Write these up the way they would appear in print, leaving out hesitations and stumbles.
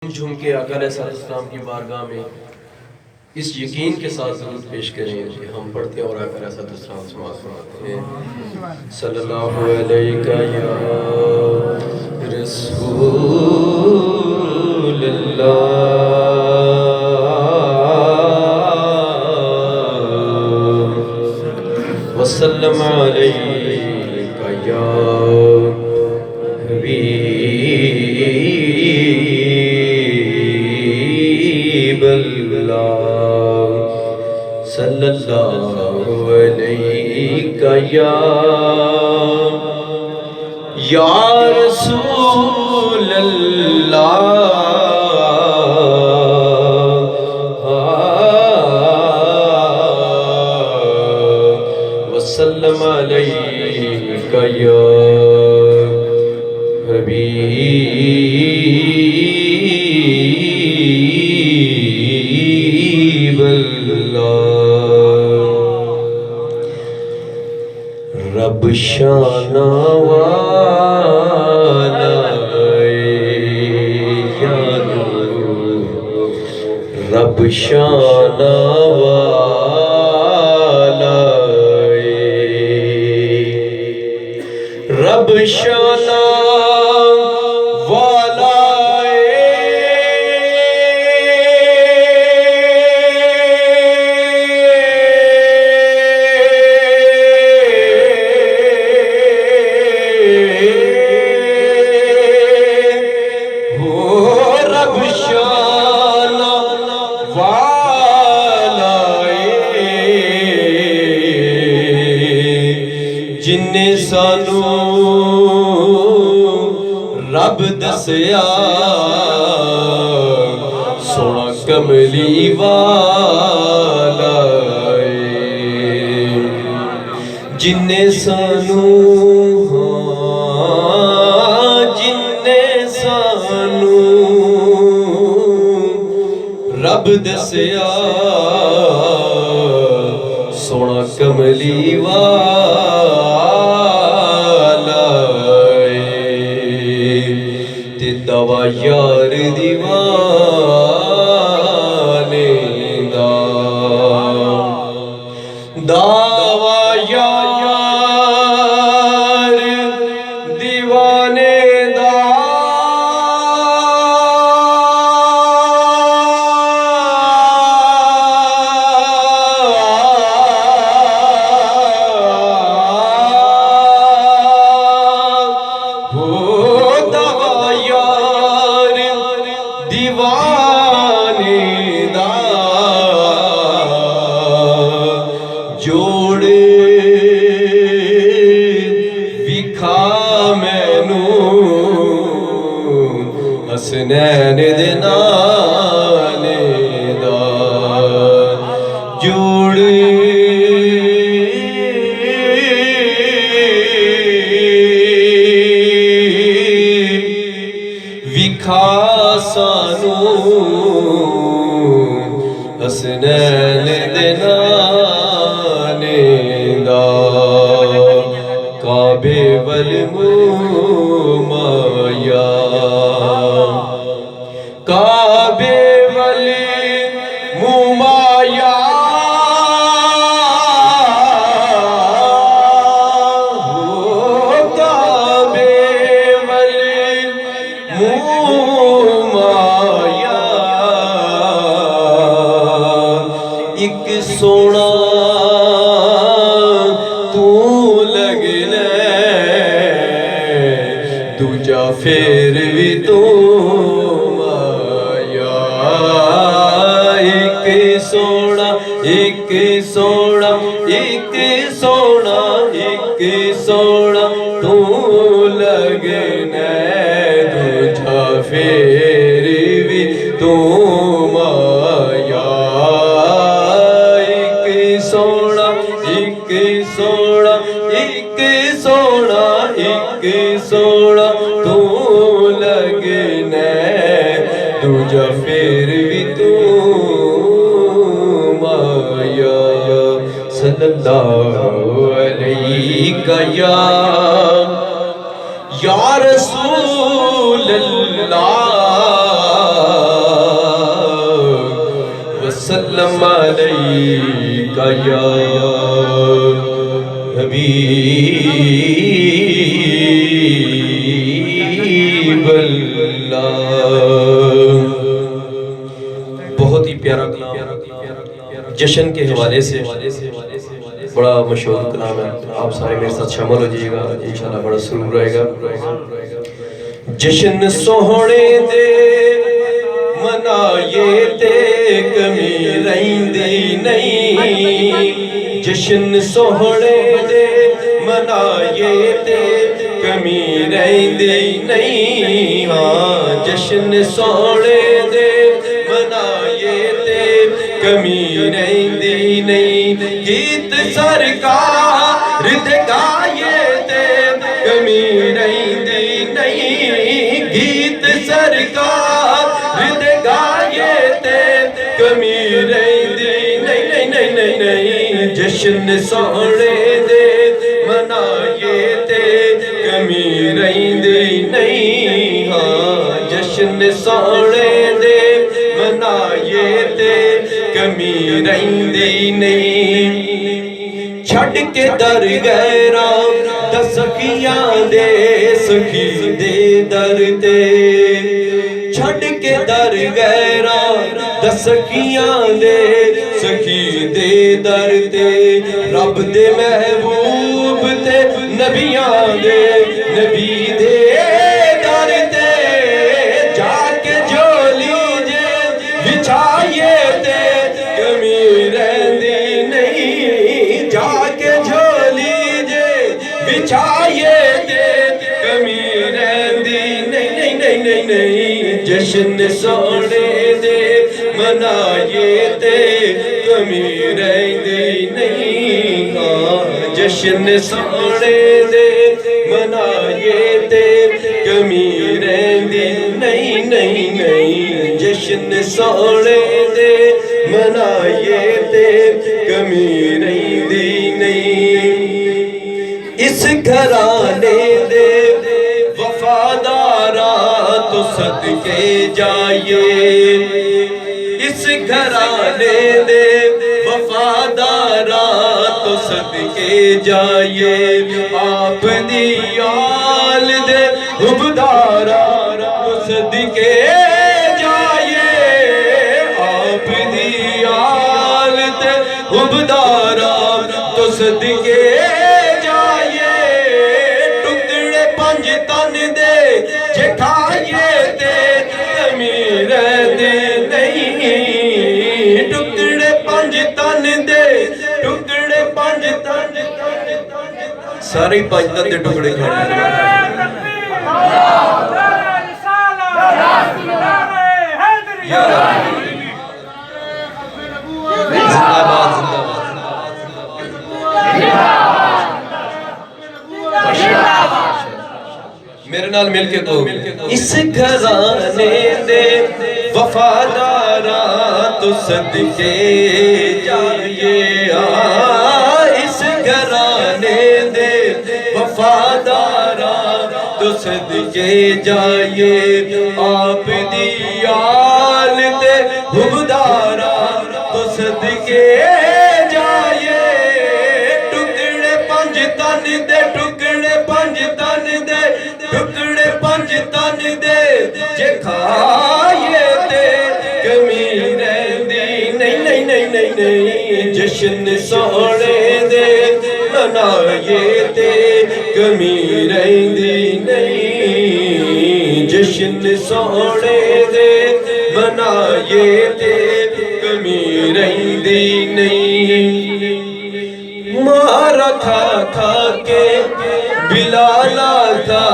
झूम के आका अलैहिस्सलाम की बारगाह में इस यकीन के साथ ज़रूर पेश करें कि हम पढ़ते हैं और आका अलैहिस्सलाम सुनाते हैं सल्लल्लाहु अलैका या रसूलल्लाह वसल्लम अलैका या सल्लल्लाहु अलैका या रसूलल्लाह वसल्लम अलैका या रब शाना वाला रब शाना वाला रब शाना वाला जिन्ने सानू रब दसिया सोना कमली वाला जिन्ने सानू रब दसिया सोना कमली वाला ते दवा यार दीवाने दा दावा यार दीवाने दा दीवाने दा जोड़े विखा मैनू हसनैन दे नाले दा जोड़े विखा सानू हसनैन दे नाले दा काबे वल माया काबे वल माया एक सोना तू लगना दूजा फेर भी तू माया एक सोना एक सोना एक सोना एक सोना तू लगना दूजा फेर भी तू माया सोना एक सोना एक सोना एक सोना तू लगना दूजा फेर भी तू माया सल्लल्लाहु अलैका या रसूलल्लाह वसल्लम अलैका या हबीबल्लाह। बहुत ही प्यारा जश्न के हवाले से बड़ा मशहूर कलाम है, आप सारे मेरे साथ शामिल हो जाइएगा, इंशाल्लाह बड़ा सुरूर रहेगा। जश्न सोहणे दे मनाए ते कमी रहिंदी नहीं, जश्न सोहणे दे मनाए ते कमी रहिंदी नहीं। हाँ जश्न सोहणे दे मनाए ते कमी रहिंदी नहीं, गीत सरकार दे गाए ते कमी रहिंदी नहीं, गीत सरकार दे गाए ते कमी रहिंदी नहीं नहीं नहीं नहीं नहीं। जश्न सोहणे दे मनाए ते कमी रहिंदी नहीं। हाँ जश्न सोहणे दे मनाए ते कमी रहिंदी नहीं। छड़ के दर गैरा दसखियां दे सखी दे दर ते, छड़ के दर गैरा दसखियां दे सखी दे दर ते, रब दे महबूब ते नबियां दे नबी दे दर ते, जाके झोली जे बिछाए ते कमी रहंदी नहीं, जाके झोली जे बिछाए ते कमी रहंदी नहीं नहीं नहीं नहीं नहीं। जश्न सोहणे दे मनाए ते कमी रहंदी नहीं। हाँ जश्न सोहणे दे मनाए ते कमी रहंदी नहीं नहीं नहीं। जश्न सोहणे दे मनाए ते कमी रहिंदी नहीं। इस घराने दे वफादारा तो सदके जाइए, इस घराने दे वफादारा तो सदके जाइए, आप दी आल दे हुबदारा तो सदके जाइए, आप दी आल दे हुबदारा तो सदके जाइए। टुकड़े पंज तन दे जे खाइए ते कमी रहंदी नहीं, टुकड़े पंज तन दे, टुकड़े पंज तन सारे पंज तन दे टुकड़े खाने। जिंदाबाद जिंदाबाद। मेरे नाल मिलके कहो, इस घराने दे वफादारा तो सदके जाइए, इस घराने दे वफादारा तो सदके जाइए, आप दी आल दे हुबदारा तो सदके जाइए। टुकड़े पंज तन दे, टुकड़े पंज तन दे, टुकड़े पंज तन दे जे खाए ते कमी रहंदी नहीं नहीं नहीं नहीं नहीं। जश्न सोहणे दे मनाए ते कमी रहंदी नहीं, जश्न सोहणे दे मनाए ते कमी रहंदी नहीं। मारा खा खा के बिलाला दा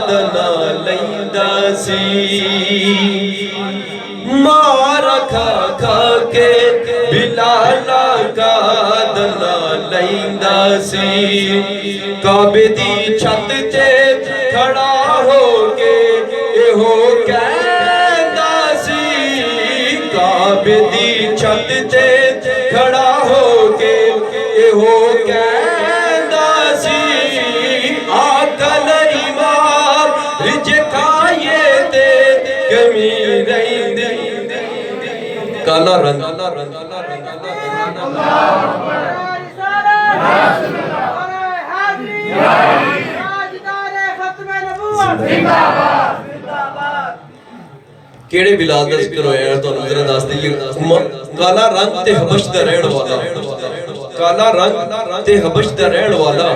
दना लैंदा सी, मारा खा खा के बिलाला का दना लैंदा सी। काबे दी छत ते खड़ा हो के एहो कहंदा सी, काबे दी छत ते खड़ा हो के एहो कहंदा सी। आकल इमाम रिज खाए ते कमी रहिंदी काला रंग। केड़े बिलाल दा जिक्र होया तुहानू जरा दस दईए। काला रंग ते हबश दा रहण वाला, काला रंग ते हबश दा रहण वाला,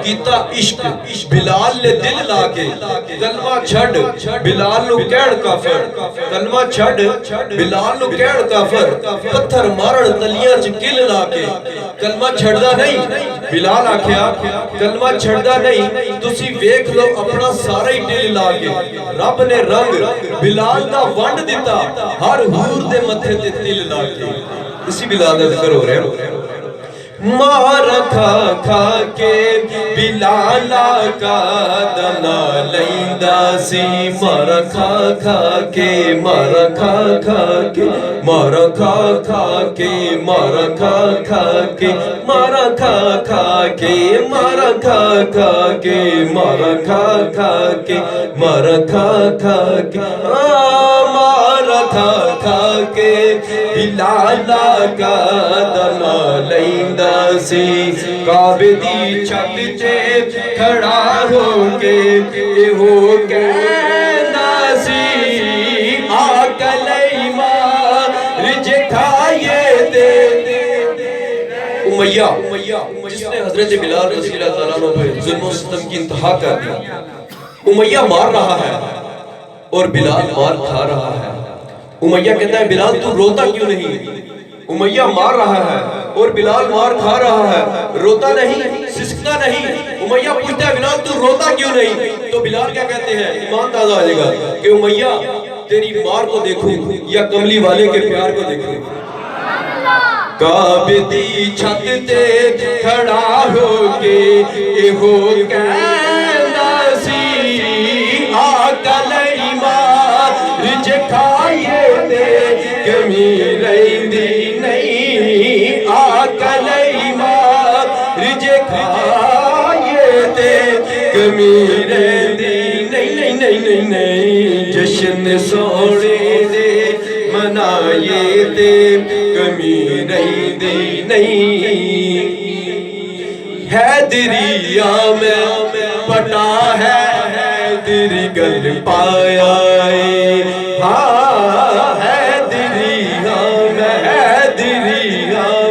कीता इश्क बिलाल ने दिल लाके, कलमा छड़ बिलाल नु कहण काफिर, कलमा छड़ बिलाल नु कहण काफिर, पत्थर मारन तलियां च किल लाके, कलमा छड़दा नहीं। बिलाल आख्या कलमा छड़दा नहीं, तुसी वेख लो अपना सारा ही दिल लाके। रब ने रंग बिलाल दा वंड दिता, हर हूर दे मथे ते तिल लाके। इसी बिलाल दा जिक्र हो रहा है। मारा खा खा के बिलाला का दना लैंदा सी, मारा खा खा के, मारा खा खा के, मारा खा खा के, मारा खा खा के, मारा खा खा के, मारा खा खा के, मारा खा खा के, मारा खा खा के, मारा खा खा के बिलाला का दना लैंदा सी। काबे दी छत ते खड़ा होके हो कहंदा सी, आकलई मार जे खाए दे। उमैया जिसने हजरत बिलाल रज़ी अल्लाह तआला अन्हु पे जुल्म और सितम की इंतहा कर दी। उमैया मार रहा है और बिलाल मार खा रहा है। उमैया कहता है बिलाल तू रोता क्यों नहीं? उमैया मार रहा है और बिलाल मार खा रहा है, रोता नहीं, सिसकता नहीं। उमैया पूछता है बिलाल तू रोता क्यों नहीं? तो बिलाल क्या कहते हैं, ईमान ताज़ा आ जाएगा कि उमैया तेरी मार को देखूं या कमली वाले के प्यार को देखूं। काबे दी छत ते खड़ा होके हो कहंदा सी, आकलई मार जे खाए दे कमी रहिंदी नहीं, आकलई मार जे खाए दे कमी रहिंदी नहीं नहीं नहीं नहीं नहीं। जश्न सोने दे मनाए दे कमी रहिंदी नहीं। हैदरिया में पटा है हैदरी गल पाया, हाँ हैदरिया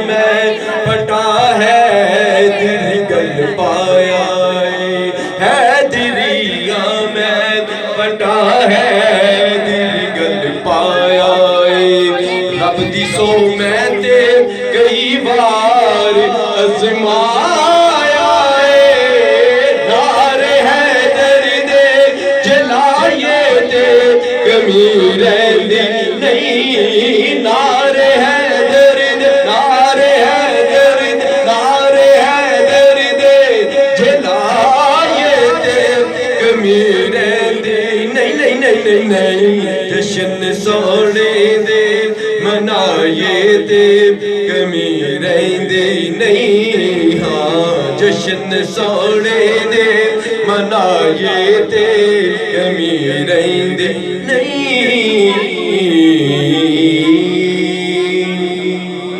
में पटा है हैदरी गल पाया, हैदरिया में पटा है हैदरी गल पाया। रब दी सो मैं ते कई बार अज़माया, नारे हैदर दे जलाए दे कमी रहंदी नहीं, नारे हैदर दे, नारे हैदर दे, नारे हैदर दे जलाए दे कमी रहंदी नहीं नहीं नहीं नहीं नहीं। जश्न सोने दे मनाए दे कमी रहंदी नहीं, हाँ जश्न सोने दे मनाए दे कमी रहंदी नहीं।